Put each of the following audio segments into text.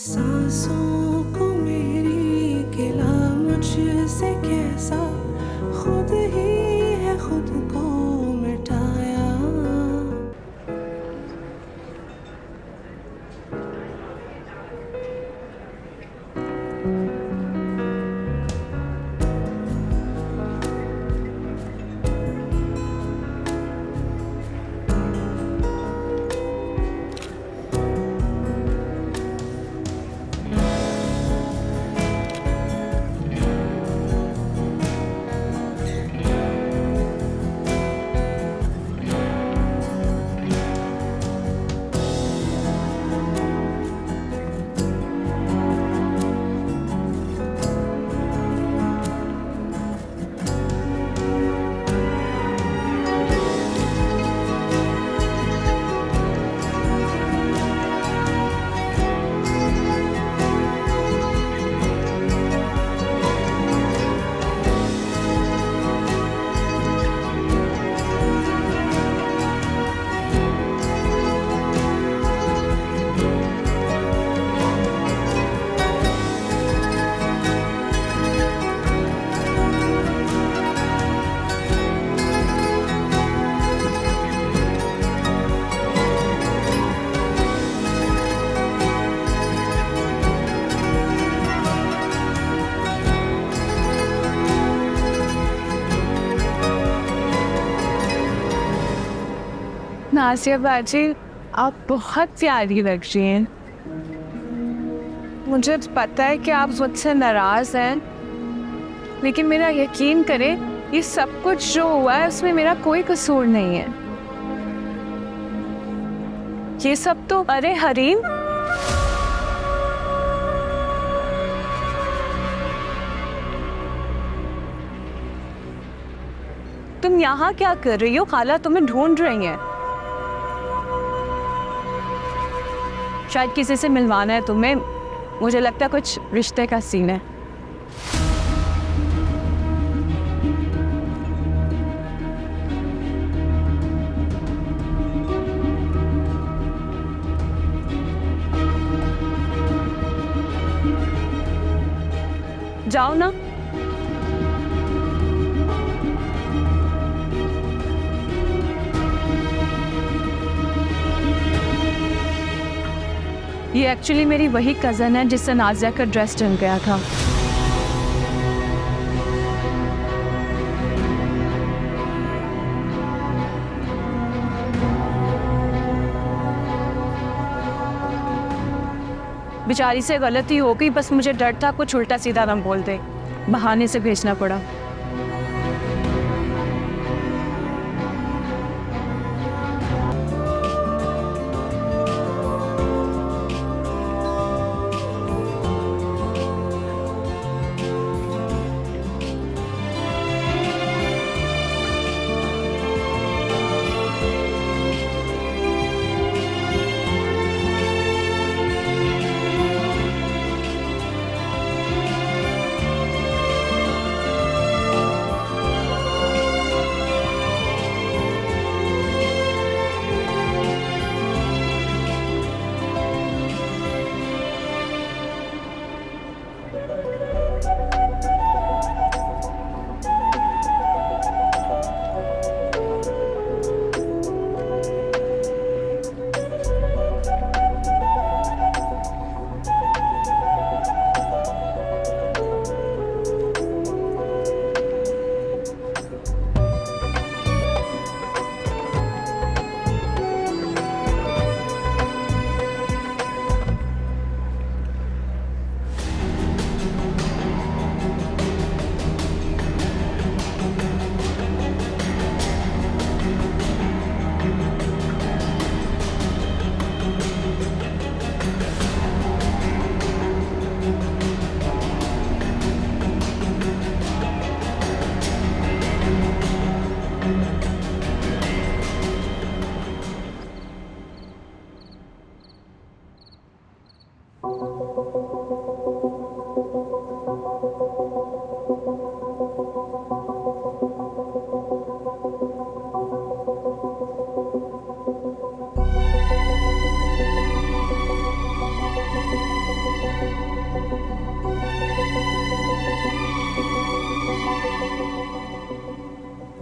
सांसों को मेरी गिला मुझसे कैसा, खुद ही है खुद को मिटाया। नाज़िया बाजी, आप बहुत प्यारी लग रही हैं। मुझे पता है कि आप मुझसे नाराज़ हैं, लेकिन मेरा यकीन करें, ये सब कुछ जो हुआ है उसमें मेरा कोई कसूर नहीं है। ये सब तो अरे हरीम, तुम यहाँ क्या कर रही हो? खाला तुम्हें ढूंढ रही हैं। शायद किसी से मिलवाना है तुम्हें। मुझे लगता है कुछ रिश्ते का सीन है। जाओ ना। ये एक्चुअली मेरी वही कज़न है जिससे नाज़िया का ड्रेस जल गया था। बेचारी से गलती हो गई, बस मुझे डर था कुछ उल्टा सीधा ना बोल दे, बहाने से भेजना पड़ा।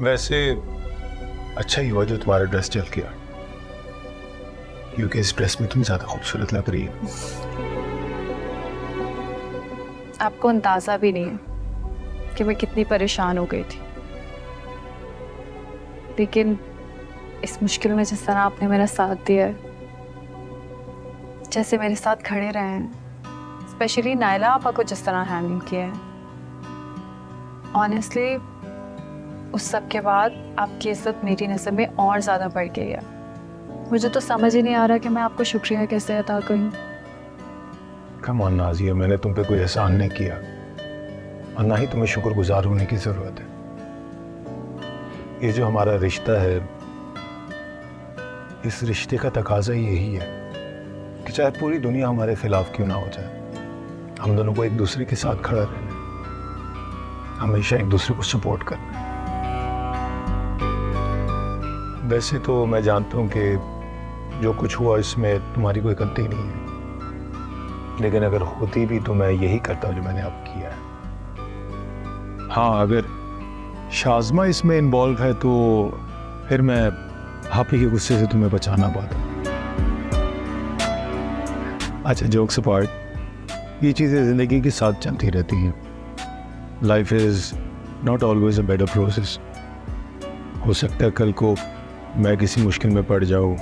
वैसे अच्छा ही हुआ जो तुम्हारा ड्रेस जल गया, क्योंकि इस ड्रेस में तुम ज्यादा खूबसूरत लग रही हो। आपको अंदाजा भी नहीं है कि मैं कितनी परेशान हो गई थी, लेकिन इस मुश्किल में जिस तरह आपने मेरा साथ दिया है, जैसे मेरे साथ खड़े रहे हैं, स्पेशली नायला आपा को जिस तरह हैंडल किया है, ऑनेस्टली उस सब के बाद आपकी इज्जत मेरी नज़र में और ज़्यादा बढ़ गई है। मुझे तो समझ ही नहीं आ रहा कि मैं आपको शुक्रिया कैसे अदा करूं। कम ऑन नाज़िया, मैंने तुम पे कोई एहसान नहीं किया और ना ही तुम्हें शुक्रगुजार होने की ज़रूरत है। ये जो हमारा रिश्ता है, इस रिश्ते का तकाजा यही है कि चाहे पूरी दुनिया हमारे खिलाफ क्यों ना हो जाए, हम दोनों को एक दूसरे के साथ खड़ा रहना, हमेशा एक दूसरे को सपोर्ट करना। वैसे तो मैं जानता हूँ कि जो कुछ हुआ इसमें तुम्हारी कोई गलती नहीं है, लेकिन अगर होती भी तो मैं यही करता जो मैंने अब किया है। हाँ, अगर शाज़मा इसमें इन्वॉल्व है तो फिर मैं आप ही के गुस्से से तुम्हें बचा ना पाता। अच्छा, जोक्स अपार्ट, ये चीज़ें ज़िंदगी के साथ चलती रहती हैं। Life is not always a better process. हो सकता है कल को मैं किसी मुश्किल में पड़ जाऊँ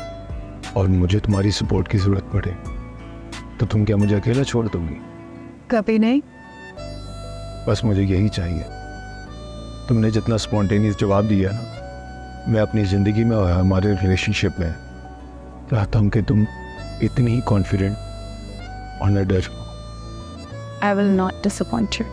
और मुझे तुम्हारी सपोर्ट की ज़रूरत पड़े, तो तुम क्या मुझे अकेला छोड़ दोगी? कभी नहीं। बस मुझे यही चाहिए। तुमने जितना स्पॉन्टेनियस जवाब दिया ना, मैं अपनी ज़िंदगी में और हमारे रिलेशनशिप में चाहता हूँ कि तुम इतनी ही कॉन्फिडेंट और न डर हो। I will not disappoint you.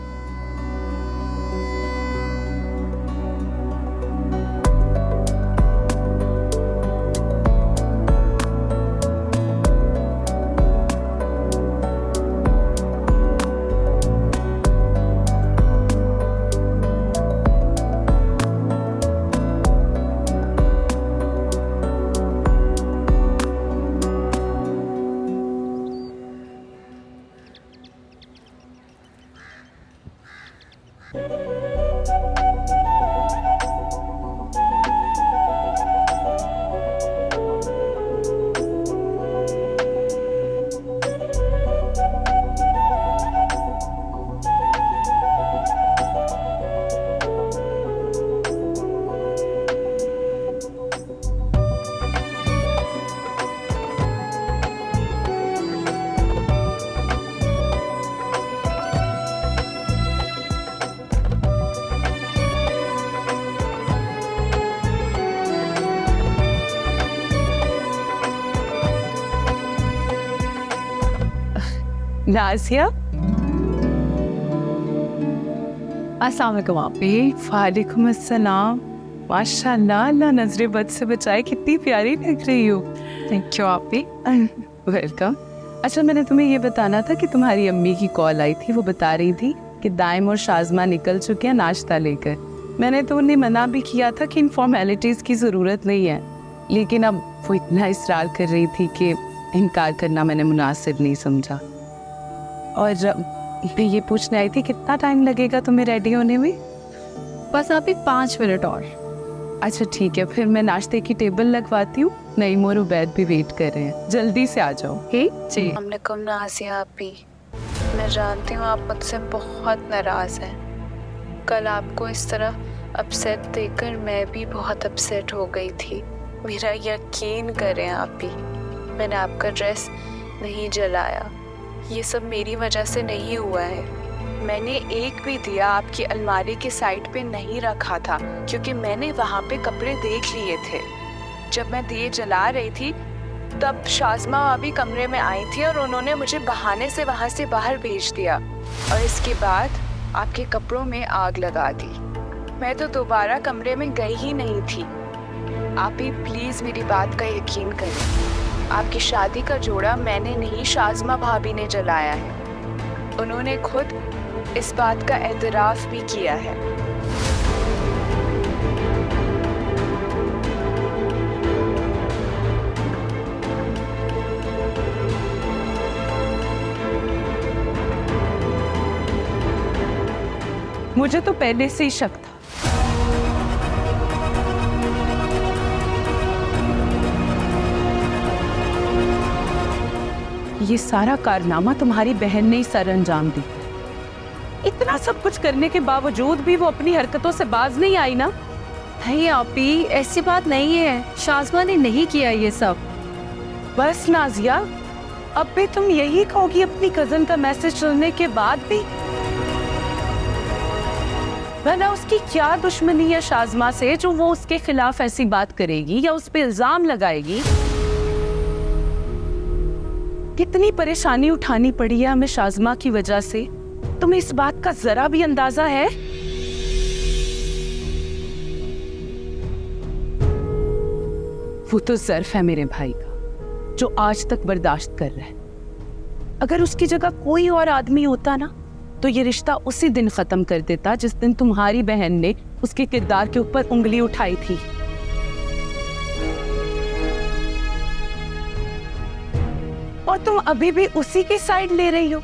Nazia, अस्सलाम वालेकुम आपी। वालेकुम अस्सलाम। माशाल्लाह, अल्लाह नजरे बद से बचाए, कितनी प्यारी लग रही हो। थैंक यू आपी। वेलकम। अच्छा, मैंने तुम्हें ये बताना था कि तुम्हारी अम्मी की कॉल आई थी, वो बता रही थी कि दाइम और शाज़मा निकल चुके हैं नाश्ता लेकर। मैंने तो उन्हें मना भी किया था कि इन फॉर्मेलिटीज़ की ज़रूरत नहीं है, लेकिन अब वो इतना इसरार कर रही थी कि इनकार करना मैंने मुनासिब नहीं समझा। और मैं ये पूछने आई थी कितना टाइम लगेगा तुम्हें रेडी होने में? बस आप 5 मिनट और। अच्छा ठीक है, फिर मैं नाश्ते की टेबल लगवाती हूँ। नईम और उबैद भी वेट कर रहे हैं, जल्दी से आ जाओ। जी। हमने कम नाज़िया आपी, मैं जानती हूँ आप मुझसे बहुत नाराज़ हैं। कल आपको इस तरह अपसेट देखकर मैं भी बहुत अपसेट हो गई थी। मेरा यकीन करें आपी, मैंने आपका ड्रेस नहीं जलाया। ये सब मेरी वजह से नहीं हुआ है। मैंने एक भी दिया आपकी अलमारी की साइड पे नहीं रखा था, क्योंकि मैंने वहाँ पे कपड़े देख लिए थे। जब मैं दिए जला रही थी तब शाज़मा भाभी कमरे में आई थी और उन्होंने मुझे बहाने से वहाँ से बाहर भेज दिया और इसके बाद आपके कपड़ों में आग लगा दी। मैं तो दोबारा कमरे में गई ही नहीं थी। आप ही प्लीज़ मेरी बात का यकीन करें। आपकी शादी का जोड़ा मैंने नहीं, शाज़मा भाभी ने जलाया है। उन्होंने खुद इस बात का एतराफ़ भी किया है। मुझे तो पहले से ही शक था ये सारा कारनामा तुम्हारी बहन ने ही सर अंजाम दी। इतना सब कुछ करने के बावजूद भी वो अपनी हरकतों से बाज नहीं आई ना। नहीं आपी, ऐसी बात नहीं है, शाज़मा ने नहीं किया ये सब। बस नाजिया, अब भी तुम यही कहोगी अपनी कजन का मैसेज सुनने के बाद भी? वरना उसकी क्या दुश्मनी है शाज़मा से जो वो उसके खिलाफ ऐसी बात करेगी या उस पे इल्जाम लगाएगी? कितनी परेशानी उठानी पड़ी है हमें शाज़मा की वजह से, तुम्हें इस बात का जरा भी अंदाजा है? वो तो ज़र्फ है मेरे भाई का जो आज तक बर्दाश्त कर रहा है। अगर उसकी जगह कोई और आदमी होता ना तो ये रिश्ता उसी दिन खत्म कर देता जिस दिन तुम्हारी बहन ने उसके किरदार के ऊपर उंगली उठाई थी। और तुम अभी भी उसी की साइड ले रही हो।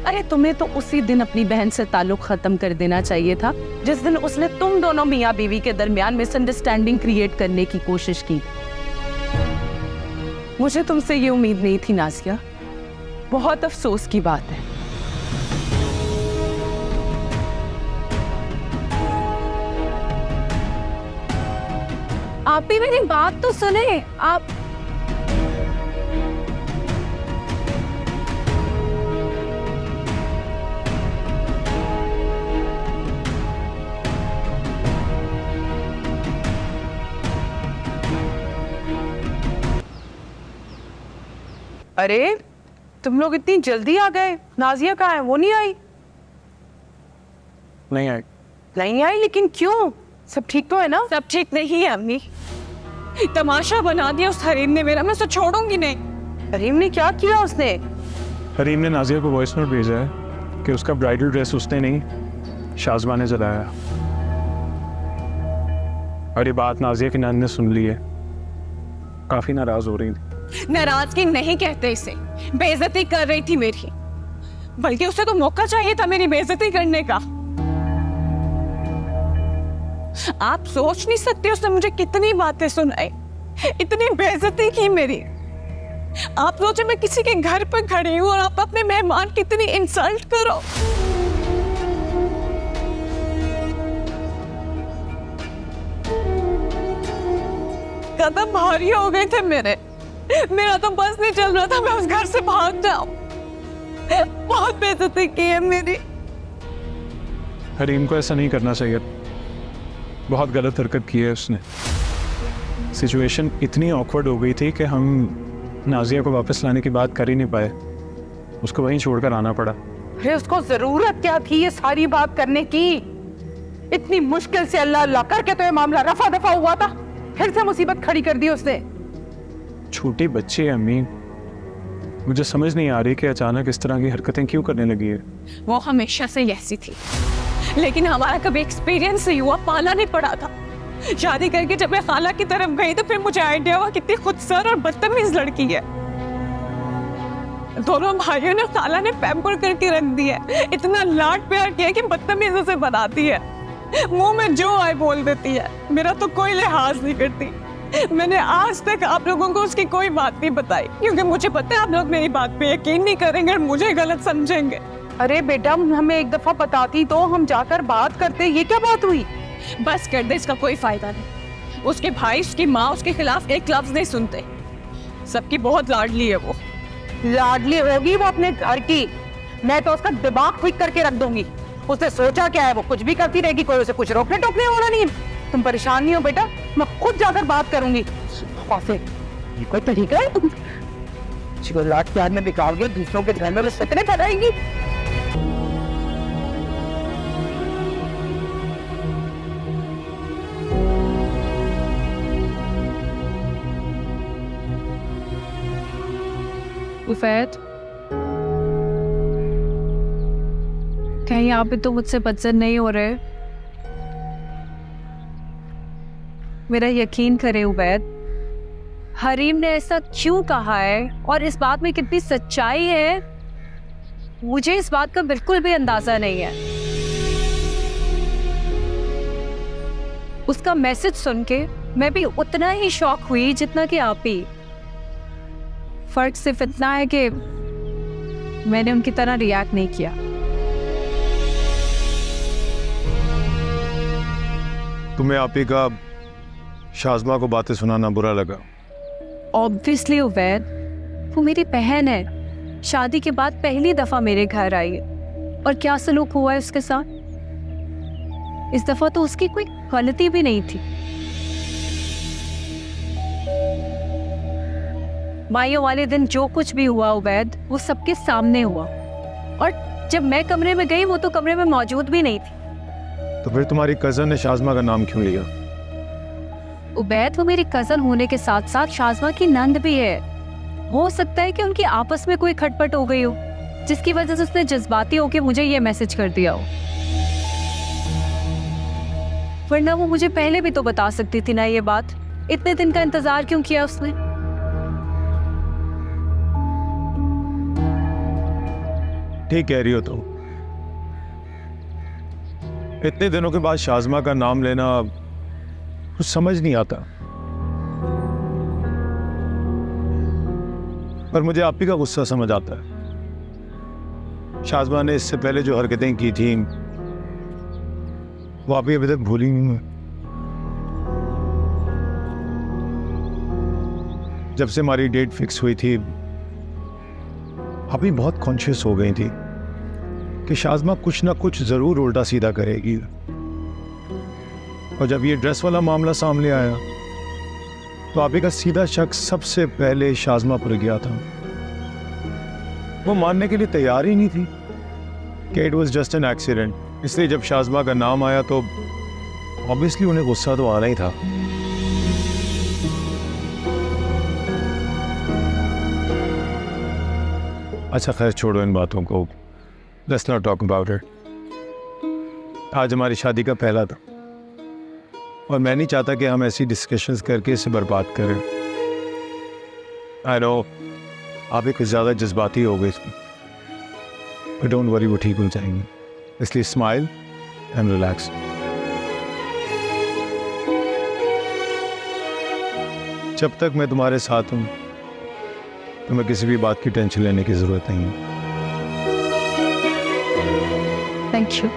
अरे तुम्हें तो उसी दिन अपनी बहन से ताल्लुक खत्म कर देना चाहिए था जिस दिन उसने तुम दोनों मियाँ बीवी के दरमियान मिसअंडरस्टैंडिंग क्रिएट करने की कोशिश की। मुझे तुमसे ये उम्मीद नहीं थी नाज़िया, बहुत अफसोस की बात है। आप भी मेरी बात तो सुने। आप अरे तुम लोग इतनी जल्दी आ गए, नाज़िया कहाँ है? वो नहीं आई? नहीं आई। नहीं आई? लेकिन क्यों? सब ठीक तो है ना? सब ठीक नहीं है अम्मी, तमाशा बना दिया उस हरीम ने मेरा, मैं उसे छोड़ूंगी नहीं। हरीम ने क्या किया? उसने हरीम ने नाजिया को वॉइस नोट भेजा है कि उसका ब्राइडल ड्रेस उसने नहीं शाज़मा ने जलाया। और ये बात नाजिया की नानी ने सुन ली है, काफी नाराज हो रही थी। नाराजगी नहीं कहते इसे, बेइज्जती कर रही थी मेरी, बल्कि उसे तो मौका चाहिए था मेरी बेइज्जती करने का। आप सोच नहीं सकते उसने मुझे कितनी बातें सुनाई, इतनी बेइज्जती की मेरी। आप सोचे मैं किसी के घर पर खड़ी हूँ और आप अपने मेहमान की इतनी इंसल्ट करो। कदम भारी हो गए थे मेरे, मेरा तो बस नहीं चल रहा था मैं उस घर से भाग जाऊं। बहुत बेइज्जती की है मेरी। हरीम को ऐसा नहीं करना चाहिए, बहुत गलत हरकत की है उसने। सिचुएशन इतनी ऑकवर्ड हो गई थी कि हम नाजिया को वापस लाने की बात कर ही नहीं पाए, उसको वहीं छोड़कर आना पड़ा। अरे उसको जरूरत क्या थी ये सारी बात करने की? इतनी मुश्किल से अल्लाह अल्लाह करके तो ये मामला रफा दफा हुआ था, फिर से मुसीबत खड़ी कर दी उसने। छोटी बच्ची है अम्मी, मुझे समझ नहीं आ रही कि अचानक इस तरह की हरकतें क्यों करने लगी है। वो हमेशा से ऐसी थी, लेकिन हमारा कभी एक्सपीरियंस नहीं हुआ, पाला नहीं पड़ा था। शादी करके जब मैं खाला की तरफ गई तो फिर मुझे आइडिया हुआ कितनी खुदसर और बदतमीज लड़की है। दोनों भाइयों ने खाला ने पैम्पर करके रख दिया, इतना लाड प्यार किया कि बदतमीजों से बनाती है, मुंह में जो आए बोल देती है, मेरा तो कोई लिहाज नहीं करती। मैंने आज तक आप लोगों को उसकी कोई बात नहीं बताई क्योंकि मुझे पता है आप लोग मेरी बात पे यकीन नहीं करेंगे और मुझे गलत समझेंगे। अरे बेटा हमें एक दफा बताती तो हम जाकर बात करते। ये क्या बात हुई? बस कर दे, इसका कोई फायदा नहीं। उसके भाई, उसकी माँ उसके खिलाफ एक लफ्ज नहीं सुनते। सबकी बहुत लाडली है वो। लाडली होगी वो अपने घर की, मैं तो उसका दिमाग क्विक करके रख दूंगी। उसने सोचा क्या है, वो कुछ भी करती रहेगी, कोई उसे कुछ रोकने टोकने वाला नहीं है। तुम परेशान नहीं हो बेटा, मैं खुद जाकर बात करूंगी। ये कोई तरीका है? किसी को लाड प्यार में बिगाड़ के दूसरों के घर में बस सतने फैलाएंगी। उफैद, कहीं आप भी तो मुझसे बदजन नहीं हो रहे? मेरा यकीन करे उबैद, हरीम ने ऐसा क्यों कहा है और इस बात में कितनी सच्चाई है, मुझे इस बात का बिल्कुल भी अंदाजा नहीं है। उसका मैसेज सुन के मैं भी उतना ही शॉक हुई जितना कि आप ही। फर्क सिर्फ इतना है कि मैंने उनकी तरह रिएक्ट नहीं किया। तुम्हें आप ही का शाज़मा को बातें सुनाना बुरा लगा? ऑब्वियसली उबैद, वो मेरी बहन है, शादी के बाद पहली दफा मेरे घर आई है, और क्या सलूक हुआ है उसके साथ। इस दफा तो उसकी कोई गलती भी नहीं थी। माइयों वाले दिन जो कुछ भी हुआ उबैद, वो सबके सामने हुआ, और जब मैं कमरे में गई वो तो कमरे में मौजूद भी नहीं थी। तो फिर तुम्हारी कज़न ने शाज़मा का नाम क्यों लिया? उबैद, वो मेरी कजन होने के साथ साथ शाज़मा की नंद भी है। हो सकता है कि उनकी आपस में कोई खटपट हो गई हो, जिसकी वजह से उसने जज्बाती होकर मुझे ये मैसेज कर दिया हो। वरना वो मुझे पहले भी तो बता सकती थी ना ये बात। इतने दिन का इंतजार क्यों किया उसने? ठीक कह रही हो तुम। इतने दिनों के बाद शाज़मा का नाम लेना कुछ समझ नहीं आता। पर मुझे आप ही का गुस्सा समझ आता है। शाज़मा ने इससे पहले जो हरकतें की थी वो आप ही अभी तक भूली नहीं है। जब से हमारी डेट फिक्स हुई थी आप ही बहुत कॉन्शियस हो गई थी कि शाज़मा कुछ ना कुछ जरूर उल्टा सीधा करेगी। और जब ये ड्रेस वाला मामला सामने आया तो आप ही का सीधा शक सबसे पहले शाज़मा पर गया था। वो मानने के लिए तैयार ही नहीं थी कि it was just an accident. इसलिए जब शाज़मा का नाम आया तो ऑब्वियसली उन्हें गुस्सा तो आना ही था। अच्छा खैर छोड़ो इन बातों को, let's not talk about it. आज हमारी शादी का पहला था और मैं नहीं चाहता कि हम ऐसी डिस्कशंस करके इसे बर्बाद करें। आई नो आप भी कुछ ज़्यादा जज्बाती हो गए इसमें, बट डोंट वरी, वो ठीक हो जाएंगे। इसलिए स्माइल एंड रिलैक्स। जब तक मैं तुम्हारे साथ हूँ तुम्हें किसी भी बात की टेंशन लेने की ज़रूरत नहीं है। Thank you.